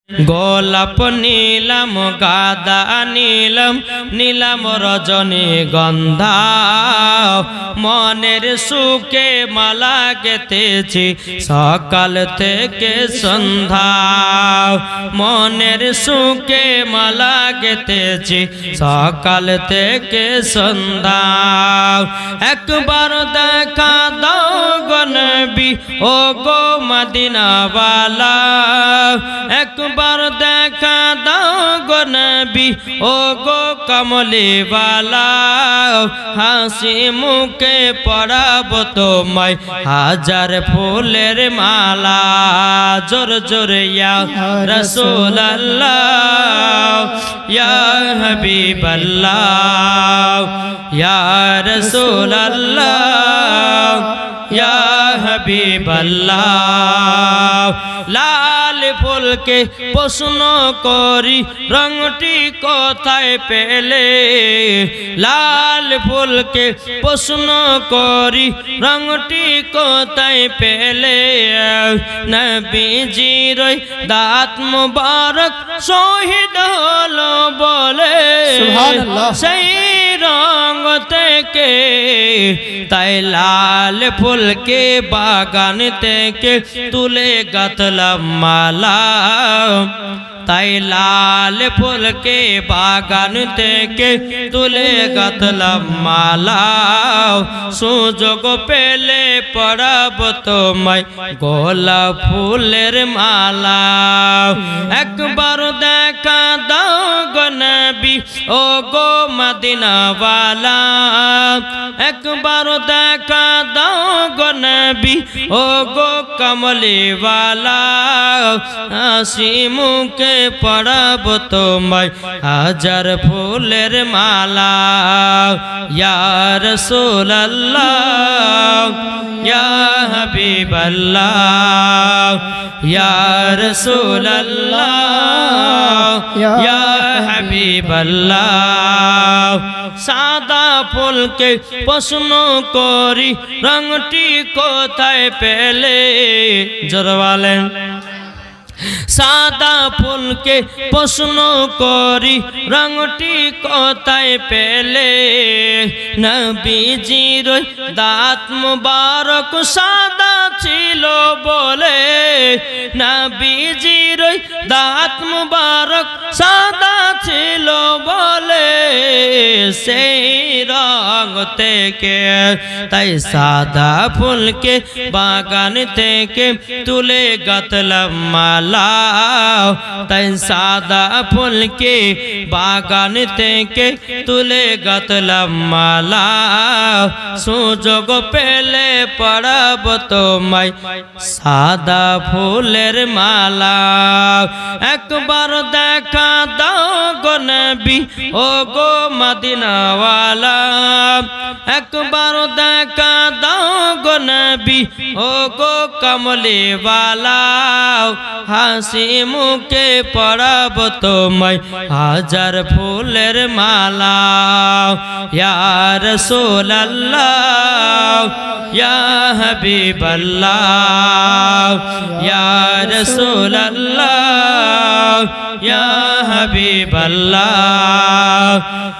গোলাপ নীলাম গাদা নীলাম নীলাম রজনীগন্ধা মনের সুখে মালা গেঁথেছি সকাল থেকে সন্ধ্যা মনের সুখে মালা গেঁথেছি সকাল থেকে সন্ধ্যা একবার দেখা দাও গো নবী ও গো মদিনাওয়ালা একবার দেখা দাও গো নবী ও গো কমলিওয়ালা হাসি মুখে পরাব তোমায় হাজার ফুলের মালা জোর জোর ইয়া রাসূলুল্লাহ ইয়া হাবিবাল্লাহ ইয়া রাসূলুল্লাহ ইয়া হাবিবাল্লাহ লাল ফুলকে প্রশ্ন করি রংটি কোথায় পেলে লাল ফুলকে প্রশ্ন করি রংটি কোথায় পেলে নবীজির দাঁত মুবারক শহীদ হলো বলে সুবহানাল্লাহ সেই রং থেকে তাই লাল ফুলকে বাগান থেকে তুলে গাঁথলাম মালা তাই লাল ফুলকে বাগান থেকে তুলে গাঁথলাম মালা সুযোগ পেলে পরাব তোমায় গোলাপ ফুলের মালা একবার দেখা দাও গো নবী ও গো মদিনাওয়ালা একবার দেখা দাও গো নবী ও গো কমলিওয়ালা হাসি মুখে পরাব তোমায় হাজার ফুলের মালা ইয়া রাসূলুল্লাহ ইয়া হাবিবাল্লাহ ইয়া রাসূলুল্লাহ ইয়া হাবিবাল্লাহ সাদা ফুলকে প্রশ্ন করি রংটি কোথায় পেলে জোরে বলেন সাদা ফুলকে প্রশ্ন করি রংটি কোথায় পেলে নবীজির দাঁত মুবারক সাদা ছিল বলে নবীজির দাঁত মুবারক সাদা ছিল বলে সেই রং থেকে তাই সাদা ফুলকে বাগান থেকে তুলে গাঁথলাম মালা তাই সাদা ফুলকে বাগান থেকে তুলে গাঁথলাম মালা সুযোগ পেলে পরাব তোমায় সাদা ফুলের মালা একবার দেখা দাও গো নবী ও গো মদিনাওয়ালা একবার দেখা দাও গো নবী ও গো কমলিওয়ালা হাসি মুখে পরাব তোমায় হাজার ফুলের মালা ইয়া রাসূলুল্লাহ ইয়া হাবিবাল্লাহ ইয়া রাসূলুল্লাহ ইয়া হাবিবাল্লাহ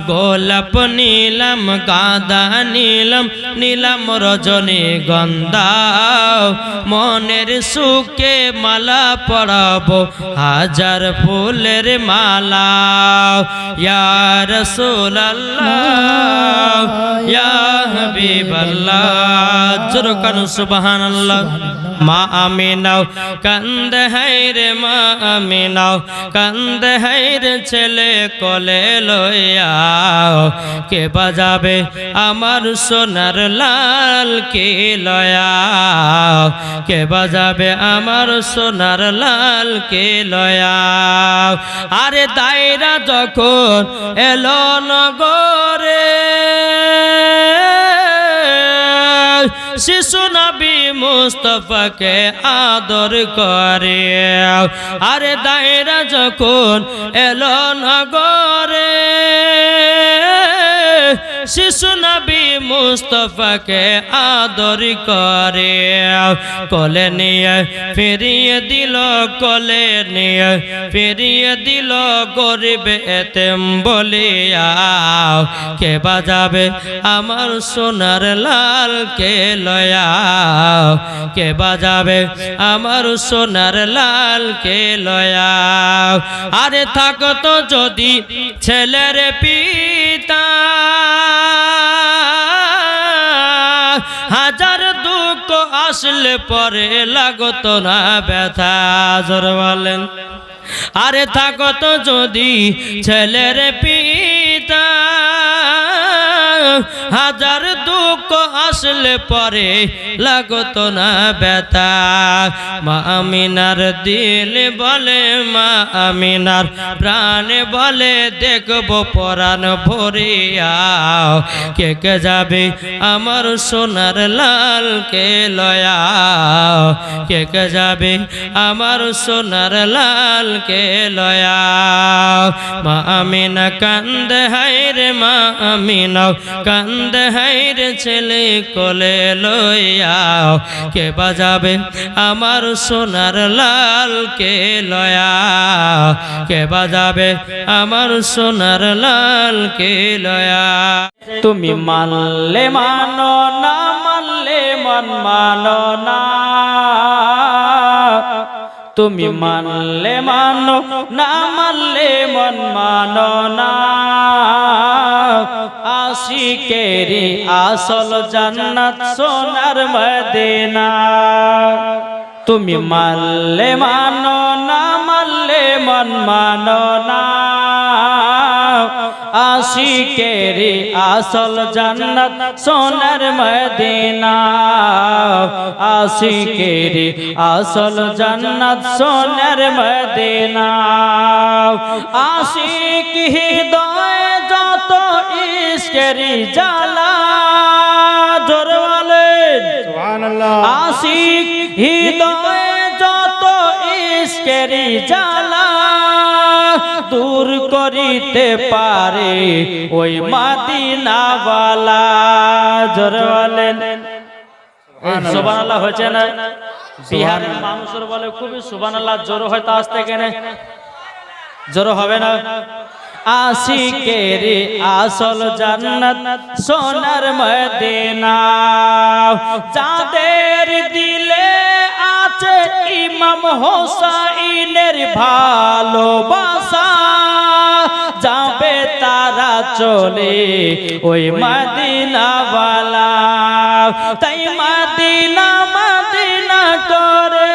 গোলাপ নীলাম গাঁদা নীলাম নীলাম রজনীগন্ধা মনের সুখে মালা পরাব হাজার ফুলের মালা ইয়া রাসূলুল্লাহ ইয়া হাবিবাল্লাহ জোরে কান সুবহানাল্লাহ মা আমিনাও কান্দ হায়রে মা আমিনাও কান্দ হায়রে ছেলে কোলে লইয়া কে বাজাবে আমার সোনার লাল কে লয়া কে বাজাবে আমার সোনার লাল কে লয়া আরে দায়রা যখন এলো নগরে শিশু নবী মুস্তাফাকে আদর করে আরে দায়রা যখন এলো নগরে শিশু নবী মুস্তফাকে আদর করে কোলে নিয়ে ফিরিয়ে দিল কোলে নিয়ে ফিরিয়ে দিল গরিব এতিম বলিয়া কে বাজাবে আমার সোনার লাল কে লয়া কে বাজাবে আমার সোনার লাল কে লয়া আরে থাকতো যদি ছেলের পিতা হাজার দুঃখ আসলে পরে লাগতো না ব্যথা জোর বলেন আরে থাকতো যদি ছেলের পিতা হাজার দুঃখ আসলে পরে লাগতো না ব্যথা মা আমিনার দিল বলে মা আমিনার প্রাণ বলে দেখবো পরাণ ভরিয়া কে কে যাবে আমার সোনার লাল কে লয়া কে কে যাবে আমার সোনার লাল কে লয়া মা আমিনা কান্দে হায়রে মা আমিনা কান্দে হায়রে ছেলে কোলে লইয়া কে বাজাবে আমার সোনার লাল কে লয়া কে বাজাবে আমার সোনার লাল কে লয়া তুমি মানলে মানো না মানলে মন মানো না তুমি মানলে মানো না মানলে মন মানো না আশিকেরি আসল জান্নাত সোনার মদিনা তুমি মানলে মানো না মানলে মন মানো না আশিকেরি আসল জান্নাত সোনার মদিনা আশিকেরি আসল জান্নাত সোনার মদিনা আশিক হৃদয় যত ইশকেরি জ্বালা জোরে বলেন সুবহানাল্লাহ আশিক হৃদয় যত ইশকেরি জ্বালা দূর করিতে পারে ওই মদিনাওয়ালা জোরে বলেন সুবহানাল্লাহ হচ্ছে না বিহারের মানুষের বলে খুবই সুবহানাল্লাহ জোর হয়তো আসতে কেনে জোর হবে না আশিকেরি আসল জান্নাত সোনার মদিনা যাদের দিলে আছে ইমাম হোসাইনের ভালোবাসা যাবে তারা চলে ওই মদিনাওয়ালা তাই মদিনা মদিনা করে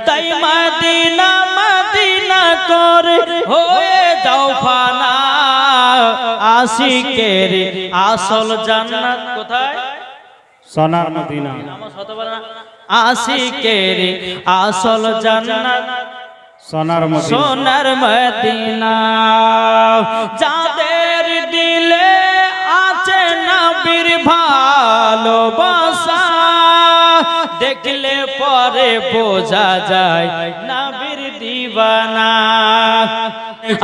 তাই মদিনা মদিনা করে হয়ে যাও ফানা আশিকের আসল জান্নাত কোথায় সোনার মদিনা আশিকের আসল জান্নাত সোনার মদিনা যাদের দিলে আছে নবীর ভালোবাসা দেখলে পরে বোঝা যায় নবীর দিওয়ানা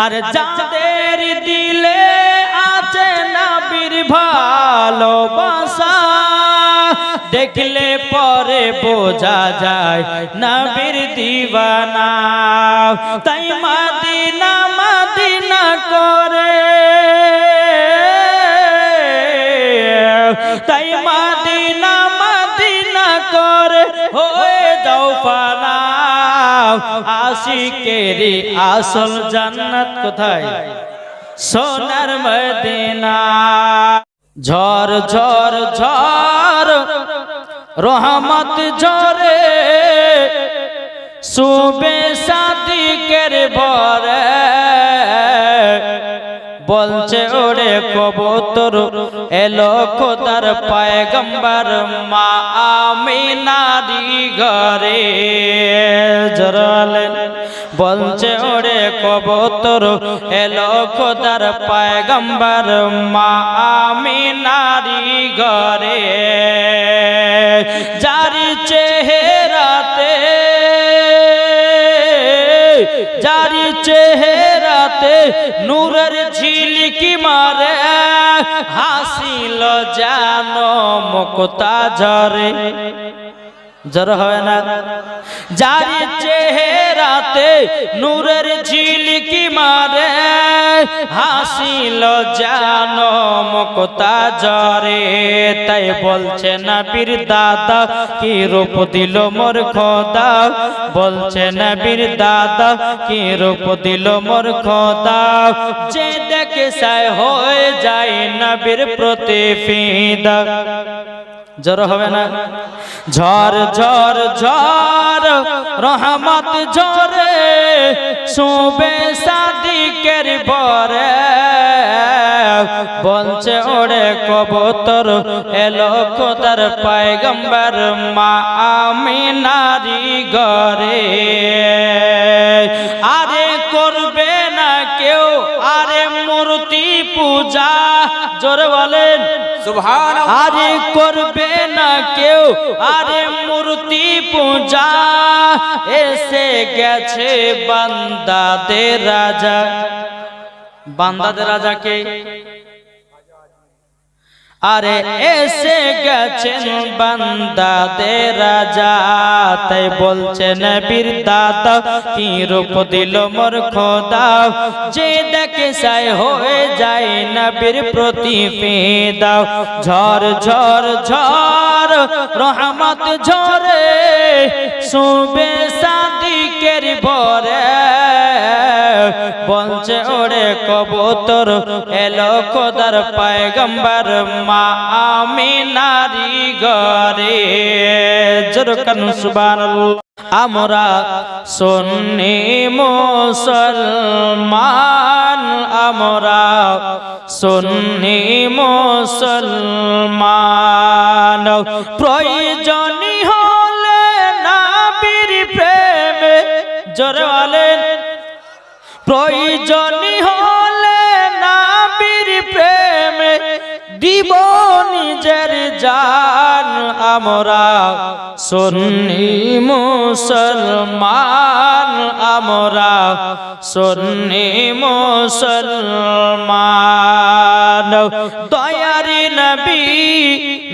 আর যাদের দিলে আছে নবীর ভালোবাসা দেখলে পরে বোঝা যায় নবীর দিওয়ানা তাই মদিনা মদিনা করে তাই মদিনা মদিনা করে হয়ে যাও ফানা আশিকেরি আসল জান্নাত কোথায় সোনার মদিনা ঝড় ঝড় ঝড় রহমত ঝরে সুবে সাদিকের ভরে বলছে ওরে কবুতর এলো খোদার পয়গম্বর মা আমিনারি ঘরে জরালেন বলছে ওরে কবুতর এলো খোদার পয়গম্বর মা আমিনারি ঘরে জারি চেহারাতে হাসিল জানো মুক্তা ঝরে জড় হয় না যার চেহারাতে নূরের ঝিলকি মারে হাসিল জানো মুক্তা ঝরে তাই বলছে নবীর দাদা কি রূপ দিল মোর খোদা বলছে নবীর দাদা কি রূপ দিল মোর খোদা যে দেখে সায় হয়ে যায় নবীর প্রতি ফিদা জড় হবে না ঝড় ঝড় ঝড় রহমত ঝরে শুবে সাদিকের বরে বলছে ওরে কবুতর এলো খোদার পয়গম্বর মা আমিনারি ঘরে আরে করবে না কেউ আরে মূর্তি পূজা জোরে বলেন সুবহানাল্লাহ আরে করবে না কেউ আরে মূর্তি পূজা এসে গেছে বান্দাদের রাজা বান্দাদের রাজাকে আরে এসে গেছেন বান্দাদের রাজা তাই বলছে নবীর দাদা কি রূপ দিল মোর খোদা যে দেখে সায় হয়ে যায় নবীর প্রতি ফিদা ঝড় ঝড় ঝড় রহমত ঝরে শুবে সাদিকের ভরে বলছে ওরে কবুতর এলো খোদার পয়গম্বর মা আমিনারি ঘরে জোরকান সুবহানাল্লাহ আমরা সুন্নি মুসলমান আমরা সুন্নি মুসলমান প্রয়োজনী হলে নবীর প্রেমে জোরে বলেন প্রয়োজনী হলে নবীর প্রেমে দিব নিজের জান আমরা সুন্নি মুসলমান আমরা সুন্নি মুসলমান দয়ারি নবী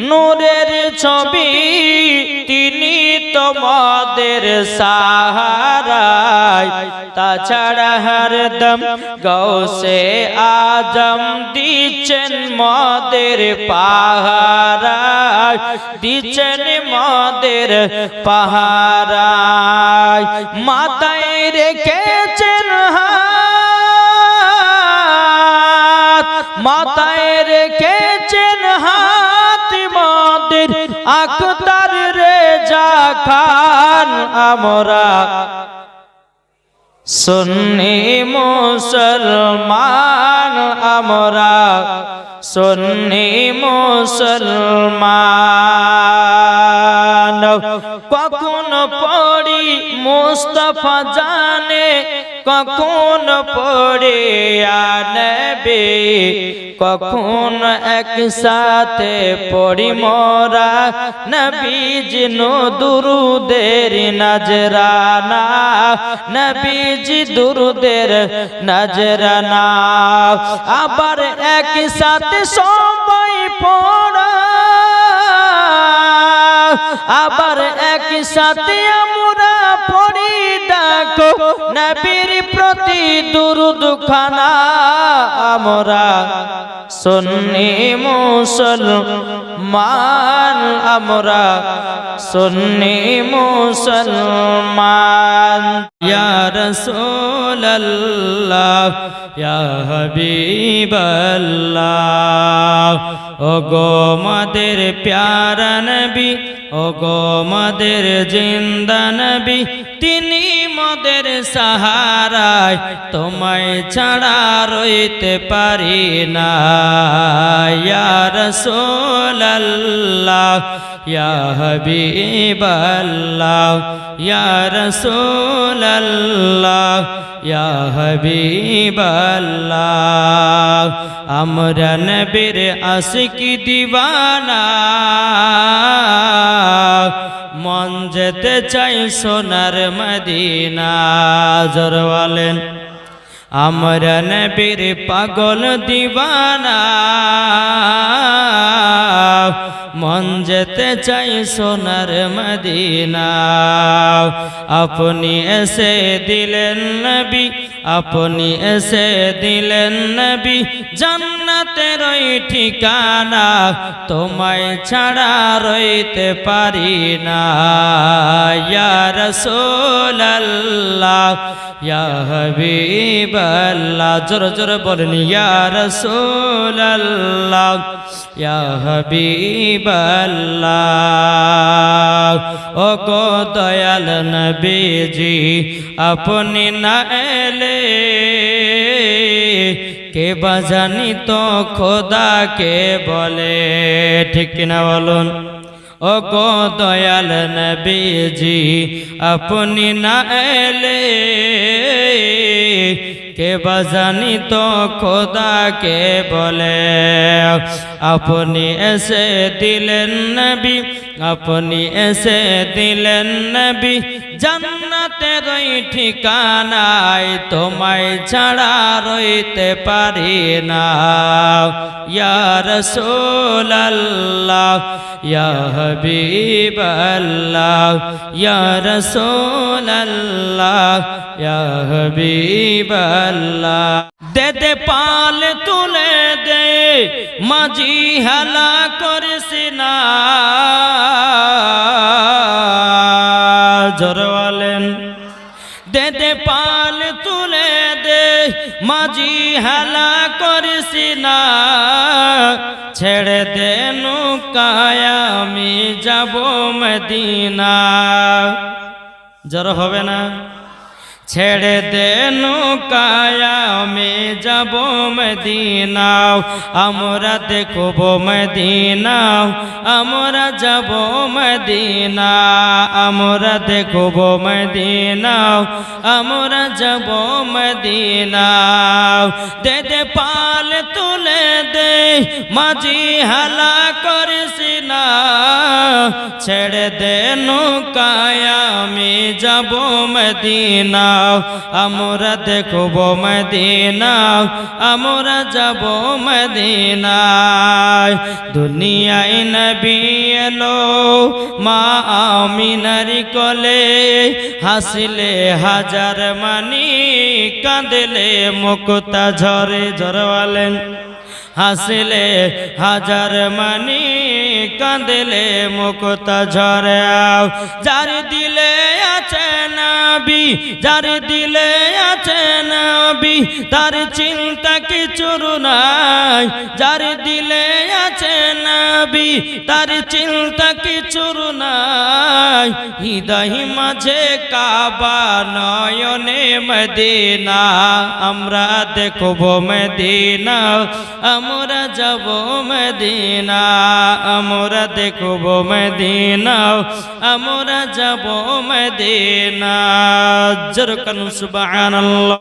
নূরের ছবি তিনি তোমাদের সাহারায় তাছাড়া হরদম গৌসে আজম দিচ্ছেন মদের পাহারায় দিচ্ছেন মদের পাহারায় মাথায় রেখেছেন হাত মাথায় রেখেছেন হাত মদের আখতার রেজা খান আমরা সুন্নি মুসলমান আমরা সুন্নি মুসলমান কখন পড়ি মুস্তাফা জানে কখন পড়ে নবী কখন একসাথে পড়ি মোরা নবীজি দুরুদের নজরানা নবীজি দুরুদের নজরানা আবার একসাথে সবাই পড়া আবার একসাথে আমরা পড়ি দেখো নবীর প্রতি দুরুদ খানা আমরা সুন্নি মুসলমান আমরা সুন্নি মুসলমান ইয়া রাসূলুল্লাহ ইয়া হাবিবাল্লাহ ওগো মাদের প্যারা নবী ওগো মাদের জিন্দা নবী তিনি মদের সাহারায় তোমায় ছাড়া রইতে পারি না ইয়া রাসূলুল্লাহ ইয়া হাবিবাল্লাহ ইয়া রাসূলুল্লাহ ইয়া হাবিবাল্লাহ আমরা নবীর আশিকি দিওয়ানা মন যেতে চাই সোনার মদিনা জোর বলেন আমরা নবীর পাগল দিওয়ানা মন যেতে চাই সোনার মদিনা আপনি এসে দিলেন নবী আপনি এসে দিলেন নবী জান্নাতের ওই ঠিকানা তোমায় ছাড়া রইতে পারি না ইয়া রাসূলুল্লাহ ইয়া হাবিবাল্লাহ জোরে জোরে বলেন ইয়া রাসূলুল্লাহ ইয়া হাবিবাল্লাহ ও গো দয়াল নবীজি আপনি না এলে কে বাজানি তো খোদাকে বলে ঠিক কিনা বলুন ও গো দয়াল নবীজি আপনি না এলে কে বাজানি তো খোদাকে বলে আপনি এসে দিলেন নবী আপনি এসে দিলেন নবী জান্নাতের ওই ঠিকানায় তোমায় ছাড়া রইতে পারি না ইয়া রাসূলুল্লাহ ইয়া হাবিবাল্লাহ ইয়া রাসূলুল্লাহ ইয়া হাবিবাল্লাহ দে দে পাল তুলে দে মাঝি হেলা করিস না জরওয়ালেন দে দে পাল তুলে দে মাঝি হেলা করিস না ছেড়ে দে নৌকায় আমি যাব মদিনা জর হবে না ছেড়ে দে নৌকায় আমি যাব মদিনা আমরা দেখব মদিনা আমরা যাব মদিনা আমরা দেখব মদিনা আমরা যাব মদিনা দে দে পাল তুলে দে মাঝি হালা করিস না ছেড়ে দে নৌকায় আমি যাব মদিনা আমরা দেখব মদিনা আমরা যাব মদিনা দুনিয়ায় নবী এলো মা আমিনার কোলে হাসিলে হাজার মানি কাঁদলে মুক্তা ঝরে ঝরওয়ালেন হাসিলে হাজার মানি কাঁদলে মুক্তা ঝরে যার দিলে আছে নবী যার দিলে আছে নবী তার চিন্তা কিছুর নাই যার দিলে আছে নবী তার চিন্তা কিছুর নাই হৃদয় মাঝে কাবা নয়নে মদিনা আমরা দেখব মদিনা আমরা যাব মদিনা আমরা দেখব মদিনা আমরা যাব মদিনা জরকান সুবহানাল্লাহ।